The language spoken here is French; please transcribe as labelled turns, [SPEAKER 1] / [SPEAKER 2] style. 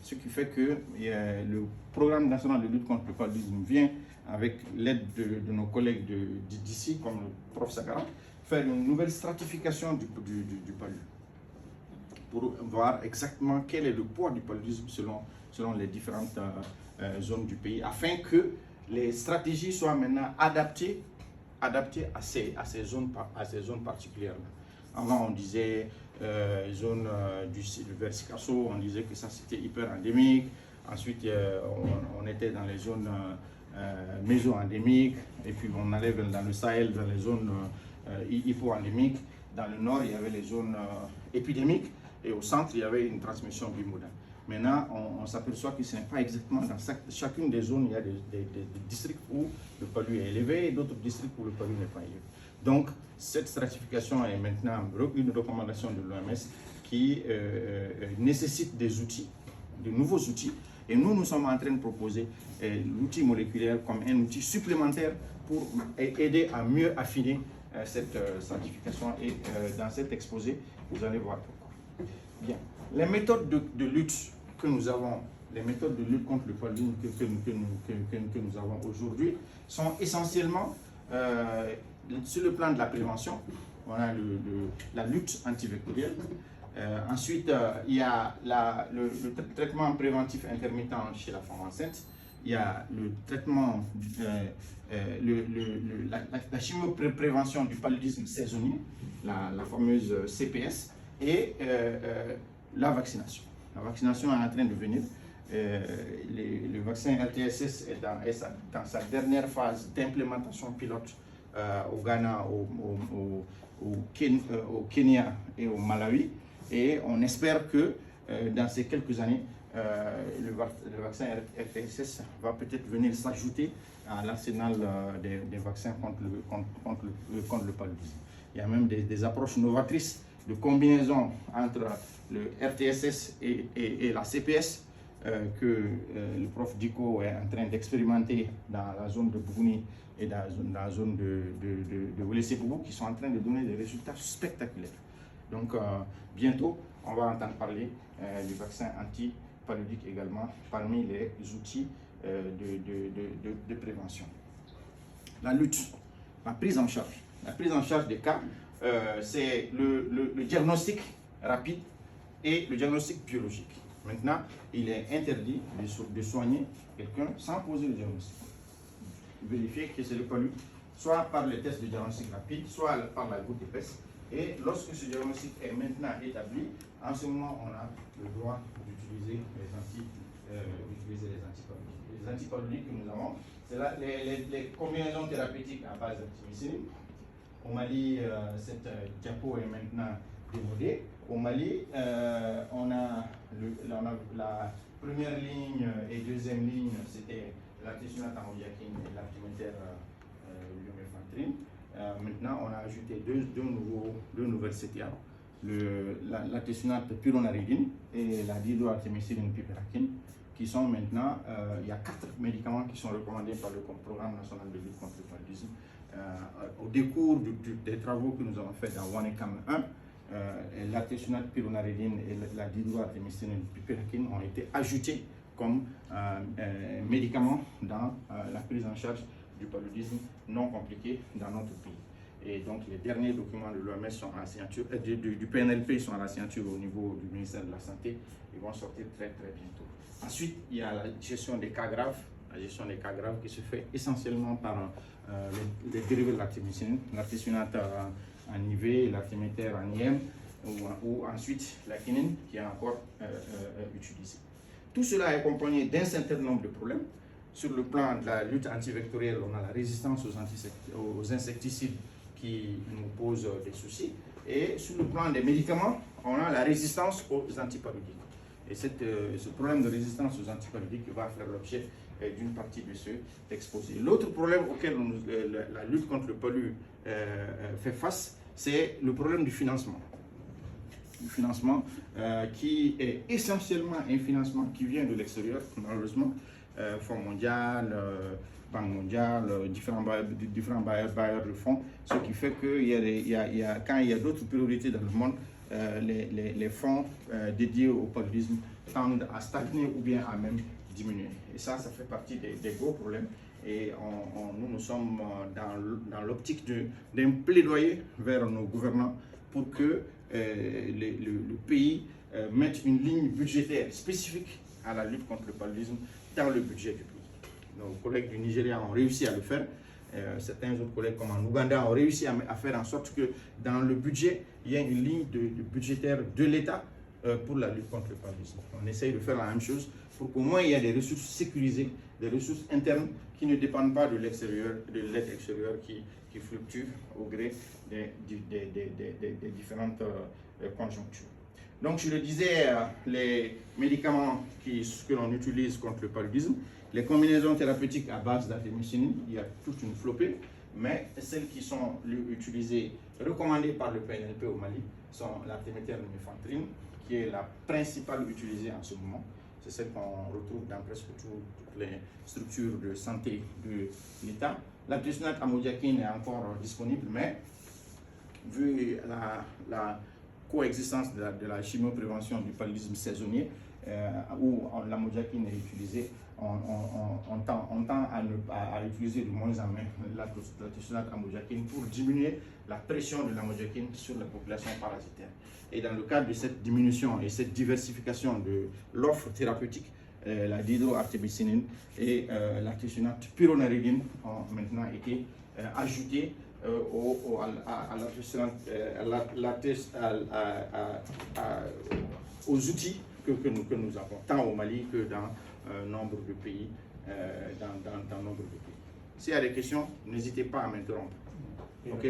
[SPEAKER 1] ce qui fait que le programme national de lutte contre le paludisme vient, avec l'aide de nos collègues d'ici, comme le prof Sakara, faire une nouvelle stratification du palud, pour voir exactement quel est le poids du paludisme selon les différentes zones du pays, afin que les stratégies soient maintenant adaptées à ces zones particulières. Avant, on disait zone du Versicasso, on disait que ça c'était hyper endémique. Ensuite, on était dans les zones méso-endémiques, et puis on allait dans le Sahel, dans les zones hypo-endémiques. Dans le nord, il y avait les zones épidémiques, et au centre, il y avait une transmission bimodale. Maintenant, on s'aperçoit que ce n'est pas exactement dans chacune des zones, il y a des districts où le palud est élevé et d'autres districts où le palud n'est pas élevé. Donc, cette stratification est maintenant une recommandation de l'OMS qui nécessite des outils, de nouveaux outils. Et nous sommes en train de proposer l'outil moléculaire comme un outil supplémentaire pour aider à mieux affiner cette stratification. Et dans cet exposé, vous allez voir pourquoi. Bien. Les méthodes de lutte que nous avons, les méthodes de lutte contre le paludisme que nous avons aujourd'hui sont essentiellement sur le plan de la prévention. On a la lutte antivectorielle. Ensuite, il y a le traitement préventif intermittent chez la femme enceinte. Il y a le traitement, la chimio-prévention du paludisme saisonnier, la fameuse CPS, et la vaccination. La vaccination est en train de venir. Le vaccin LTSS est dans sa dernière phase d'implémentation pilote au Ghana, au Kenya et au Malawi. Et on espère que dans ces quelques années, le vaccin LTSS va peut-être venir s'ajouter à l'arsenal des vaccins contre le paludisme. Il y a même des approches novatrices de combinaison entre le RTSS et la CPS que le prof Diko est en train d'expérimenter dans la zone de Bougouni et dans la zone de Wele-Sepougou, qui sont en train de donner des résultats spectaculaires. Donc bientôt, on va entendre parler du vaccin anti-paludique également parmi les outils de prévention. La lutte, la prise en charge. La prise en charge des cas, c'est le diagnostic rapide et le diagnostic biologique. Maintenant, il est interdit de soigner quelqu'un sans poser le diagnostic. Vérifier que c'est le palud, soit par les tests de diagnostic rapide, soit par la goutte épaisse. Et lorsque ce diagnostic est maintenant établi, en ce moment, on a le droit d'utiliser les antipaludiques. Les antipaludiques que nous avons, c'est les combinaisons thérapeutiques à base d'antimycine. Au Mali, cette diapo est maintenant démodée. Au Mali, on a la première ligne et deuxième ligne, c'était l'artisanat ammoniaquine et l'artimentaire lumefantrine. Maintenant, on a ajouté deux nouvelles CTA, l'artisanat pyronaridine et la dihydroartémicyline piperakine, qui sont maintenant, il y a 4 médicaments qui sont recommandés par le Programme national de lutte contre le paludisme. Au décours des travaux que nous avons faits dans WANECAM 1, l'artisanat pyronaridine et la dihydroartémicyline piperakine ont été ajoutés comme médicaments dans la prise en charge du paludisme non compliqué dans notre pays. Et donc les derniers documents de l'OMS sont à la signature, du PNLP sont à la signature au niveau du ministère de la Santé. Ils vont sortir très bientôt. Ensuite, il y a la gestion des cas graves. La gestion des cas graves qui se fait essentiellement par les dérivés de l'artémicyline, l'artisanat en IV, l'artéméter en IM, ou ensuite la quinine qui est encore utilisée. Tout cela est accompagné d'un certain nombre de problèmes. Sur le plan de la lutte antivectorielle, on a la résistance aux insecticides qui nous posent des soucis. Et sur le plan des médicaments, on a la résistance aux antipaludiques. Et ce problème de résistance aux antipaludiques va faire l'objet d'une partie de ce exposé. L'autre problème auquel la lutte contre le palud fait face, c'est le problème du financement. Du financement qui est essentiellement un financement qui vient de l'extérieur, malheureusement. Fonds mondial, Banque mondiale, différents bailleurs de fonds, ce qui fait que quand il y a d'autres priorités dans le monde, les fonds dédiés au paludisme tendent à stagner ou bien à même diminuer. Et ça fait partie des gros problèmes. Et nous sommes dans l'optique d'un plaidoyer vers nos gouvernants pour que le pays mette une ligne budgétaire spécifique à la lutte contre le paludisme dans le budget du pays. Nos collègues du Nigeria ont réussi à le faire. Certains autres collègues comme en Ouganda ont réussi à faire en sorte que dans le budget, il y ait une ligne budgétaire de l'État pour la lutte contre le paludisme. On essaye de faire la même chose pour qu'au moins il y ait des ressources sécurisées, des ressources internes qui ne dépendent pas de l'extérieur, de l'aide extérieure qui fluctue au gré des différentes conjonctures. Donc je le disais, les médicaments que l'on utilise contre le paludisme, les combinaisons thérapeutiques à base d'artémisinine, il y a toute une flopée, mais celles qui sont utilisées, recommandées par le PNLP au Mali, sont l'artéméter lumefantrine, qui est la principale utilisée en ce moment. C'est celle qu'on retrouve dans presque toutes les structures de santé de l'État. La glucinate amodiaquine est encore disponible, mais vu la coexistence de la chimioprévention du paludisme saisonnier, où l'amodiaquine est utilisée, on tend à utiliser de moins en moins la glucinate amodiaquine pour diminuer la pression de l'amodiaquine sur la population parasitaire. Et dans le cadre de cette diminution et cette diversification de l'offre thérapeutique, la dihydroartémisinine et la glucinate pyronaridine ont maintenant été ajoutées aux outils que nous avons, tant au Mali que dans nombre de pays. S'il y a des questions, n'hésitez pas à m'interrompre. Ok?